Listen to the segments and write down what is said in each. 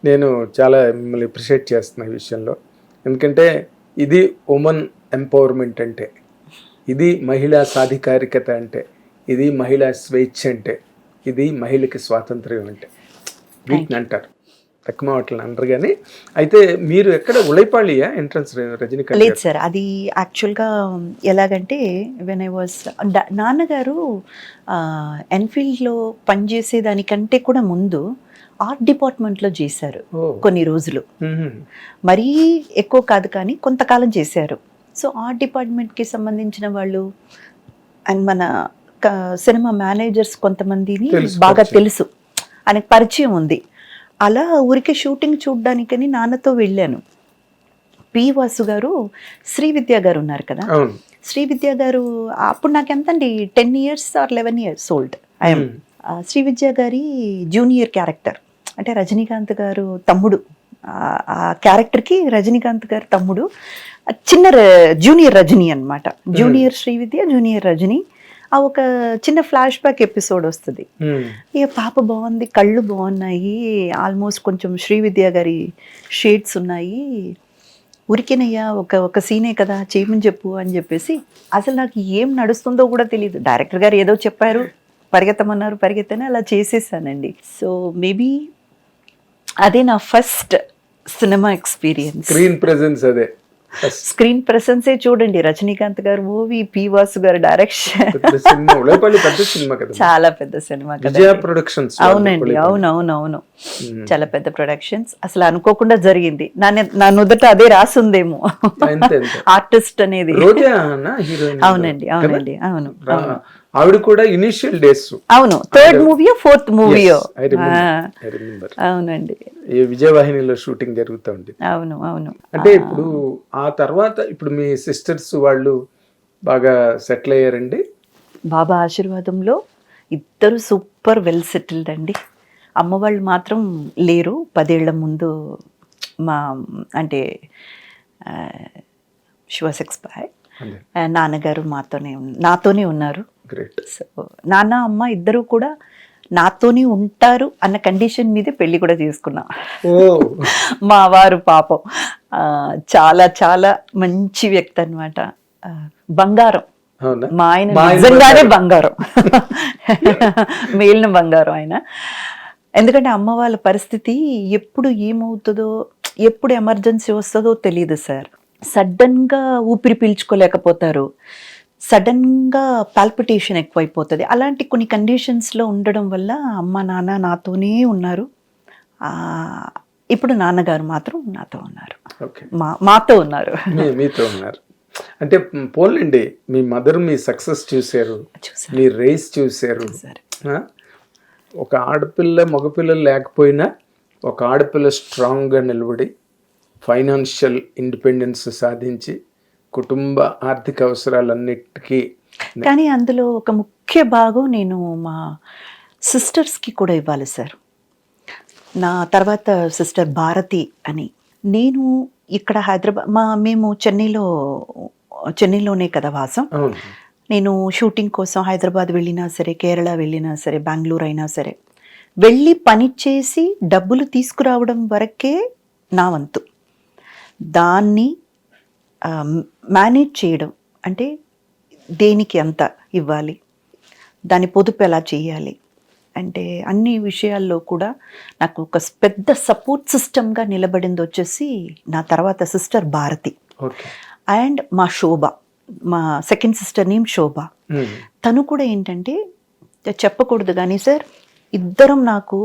నేను చాలా మిమ్మల్ని అప్రిషియేట్ చేస్తున్నా ఈ విషయంలో. ఎందుకంటే ఇది ఉమెన్ ఎంపవర్మెంట్ అంటే, ఇది మహిళా సాధికారికత అంటే, ఇది మహిళా స్వేచ్ఛ అంటే, ఇది మహిళకి స్వాతంత్ర్యం అంటే వీటిని అంటారు. తక్కువ వాటిని అనరు. కానీ అయితే మీరు ఎక్కడ ఉలైపాళియా ఎంట్రన్స్ రజనీకాంత్ లేదు సార్, అది యాక్చువల్గా ఎలాగంటే వెన్ ఐ వాజ్ నాన్నగారు ఎన్ఫీల్డ్లో పనిచేసేదానికంటే కూడా ముందు ఆర్ట్ డిపార్ట్మెంట్లో చేశారు కొన్ని రోజులు. మరీ ఎక్కువ కాదు కానీ కొంతకాలం చేశారు. సో ఆర్ట్ డిపార్ట్మెంట్కి సంబంధించిన వాళ్ళు అండ్ మన సినిమా మేనేజర్స్ కొంతమందిని బాగా తెలుసు, ఆయనకు పరిచయం ఉంది. అలా ఊరికే షూటింగ్ చూడడానికని నాన్నతో వెళ్ళాను. పి వాసు గారు, శ్రీ విద్యా గారు ఉన్నారు కదా, శ్రీ విద్యా గారు అప్పుడు నాకు ఎంత అండి 10 years or 11 years old I'm. Shri Vidya గారి జూనియర్ క్యారెక్టర్, అంటే రజనీకాంత్ గారు తమ్ముడు. ఆ క్యారెక్టర్కి రజనీకాంత్ గారు తమ్ముడు, చిన్న జూనియర్ రజనీ అనమాట. జూనియర్ శ్రీ విద్య, జూనియర్ రజనీ. ఆ ఒక చిన్న ఫ్లాష్ బ్యాక్ ఎపిసోడ్ వస్తుంది. ఇక పాప బాగుంది, కళ్ళు బాగున్నాయి, ఆల్మోస్ట్ కొంచెం శ్రీ విద్యా గారి షేడ్స్ ఉన్నాయి, ఉరికినయ్యా ఒక సీనే కదా చేయమని చెప్పు అని చెప్పేసి, అసలు నాకు ఏం నడుస్తుందో కూడా తెలియదు. డైరెక్టర్ గారు ఏదో చెప్పారు, పరిగెత్తమన్నారు, పరిగెత్తని అలా చేసేసానండి. సో మేబీ అదే నా first cinema experience. Screen presence అదే, స్క్రీన్ ప్రెసెన్సే చూడండి. రజనీకాంత్ గారు మూవీ, పి వాసు గారు డైరెక్షన్, చాలా పెద్ద సినిమా కదా. అవునండి, అవునవునవును, చాలా పెద్ద ప్రొడక్షన్స్. అసలు అనుకోకుండా జరిగింది. నా నుదుట అదే రాసుందేమో ఆర్టిస్ట్ అనేది. అవునండి అవునండి అవును. ఆవిడ కూడా ఇనిషియల్ డేస్, అవును, థర్డ్ మూవీయో ఫోర్త్ మూవీయో, అవునండి, విజయవాహినిలో షూటింగ్ జరుగుతూ ఉంది. అవును అవును. అంటే ఇప్పుడు ఆ తర్వాత ఇప్పుడు మీ సిస్టర్స్ వాళ్ళు బాగా సెటిల్ అయ్యారండి? బాబా ఆశీర్వాదంలో ఇద్దరు సూపర్ వెల్ సెటిల్డ్ అండి. అమ్మ వాళ్ళు మాత్రం లేరు. 10 ఏళ్ల ముందు మా అంటే షీ వాస్ ఎక్స్పైర్డ్. నాన్నగారు నాతోనే ఉన్నారు. సో నాన్న అమ్మ ఇద్దరు కూడా నాతోనే ఉంటారు అన్న కండిషన్ మీదే పెళ్లి కూడా చేసుకున్నా. మా వారు పాపం చాలా చాలా మంచి వ్యక్తి అనమాట, బంగారం. మా ఆయన నిజంగానే బంగారం, మేలిన బంగారం ఆయన. ఎందుకంటే అమ్మ వాళ్ళ పరిస్థితి ఎప్పుడు ఏమవుతుందో, ఎప్పుడు ఎమర్జెన్సీ వస్తుందో తెలియదు సార్. సడన్గా ఊపిరి పీల్చుకోలేకపోతారు, సడన్గా పాల్పిటేషన్ ఎక్కువైపోతుంది. అలాంటి కొన్ని కండిషన్స్లో ఉండడం వల్ల అమ్మ నాన్న నాతోనే ఉన్నారు. ఇప్పుడు నాన్నగారు మాత్రం నాతో ఉన్నారు, మాతో ఉన్నారు, మీతో ఉన్నారు. అంటే పోలండి, మీ మదర్ మీ సక్సెస్ చూశారు, మీ రేస్ చూశారు. ఒక ఆడపిల్ల మగపిల్లలు లేకపోయినా ఒక ఆడపిల్ల స్ట్రాంగ్గా నిలబడి ఫైనాన్షియల్ ఇండిపెండెన్స్ సాధించి కుటుంబ ఆర్థిక అవసరాలన్నిటికీ. కానీ అందులో ఒక ముఖ్య భాగం నేను మా సిస్టర్స్కి కూడా ఇవ్వాలి సార్. నా తర్వాత సిస్టర్ భారతి అని. నేను ఇక్కడ హైదరాబాద్, మేము చెన్నైలోనే కదా వాసం. నేను షూటింగ్ కోసం హైదరాబాద్ వెళ్ళినా సరే, కేరళ వెళ్ళినా సరే, బెంగళూరు అయినా సరే, వెళ్ళి పని చేసి డబ్బులు తీసుకురావడం వరకే నా వంతు. దాన్ని మేనేజ్ చేయడం అంటే దేనికి ఎంత ఇవ్వాలి, దాని పొదుపు ఎలా చేయాలి అంటే అన్ని విషయాల్లో కూడా నాకు ఒక పెద్ద సపోర్ట్ సిస్టమ్గా నిలబడింది వచ్చేసి నా తర్వాత సిస్టర్ భారతి అండ్ మా శోభ, మా సెకండ్ సిస్టర్ నేమ్ శోభ. తను కూడా ఏంటంటే చెప్పకూడదు కానీ సార్, ఇద్దరం నాకు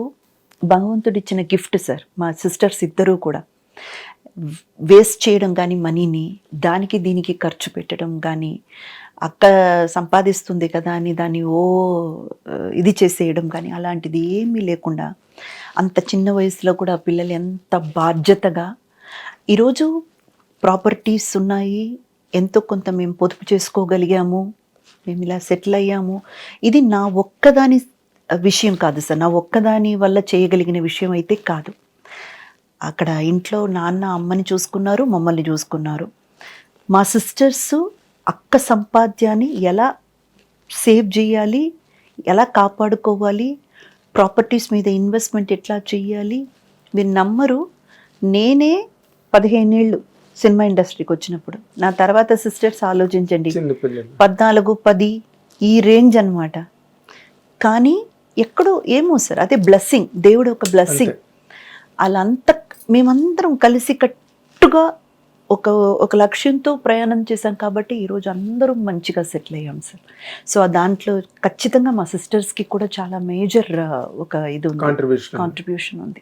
భగవంతుడిచ్చిన గిఫ్ట్ సార్. మా సిస్టర్స్ ఇద్దరూ కూడా వేస్ట్ చేయడం కానీ, మనీని దానికి దీనికి ఖర్చు పెట్టడం కానీ, అక్క సంపాదిస్తుంది కదా అని దాన్ని ఇది చేసేయడం కానీ అలాంటిది ఏమీ లేకుండా అంత చిన్న వయసులో కూడా పిల్లలు ఎంత బాధ్యతగా, ఈరోజు ప్రాపర్టీస్ ఉన్నాయి, ఎంతో కొంత మేము పొదుపు చేసుకోగలిగాము, మేము ఇలా సెటిల్ అయ్యాము. ఇది నా ఒక్కదాని విషయం కాదు సార్, నా ఒక్కదాని వల్ల చేయగలిగిన విషయం అయితే కాదు. అక్కడ ఇంట్లో నాన్న అమ్మని చూసుకున్నారు, మమ్మల్ని చూసుకున్నారు. మా సిస్టర్స్ అక్క సంపాద్యాన్ని ఎలా సేవ్ చేయాలి, ఎలా కాపాడుకోవాలి, ప్రాపర్టీస్ మీద ఇన్వెస్ట్మెంట్ ఎట్లా చేయాలి, మీరు నమ్మరు, నేనే 15 ఏళ్ళు సినిమా ఇండస్ట్రీకి వచ్చినప్పుడు, నా తర్వాత సిస్టర్స్ ఆలోచించండి, చిన్నపిల్లలు 14, 10 ఈ రేంజ్ అన్నమాట. కానీ ఎక్కడో ఏమో సార్, అదే బ్లెస్సింగ్, దేవుడు ఒక బ్లెస్సింగ్. అలా మేమందరం కలిసి కట్టుగా ఒక లక్ష్యంతో ప్రయాణం చేశాం కాబట్టి ఈరోజు అందరం మంచిగా సెటిల్ అయ్యాం సార్. సో దాంట్లో ఖచ్చితంగా మా సిస్టర్స్కి కూడా చాలా మేజర్ ఒక ఇది ఉంది, కాంట్రిబ్యూషన్ కాంట్రిబ్యూషన్ ఉంది.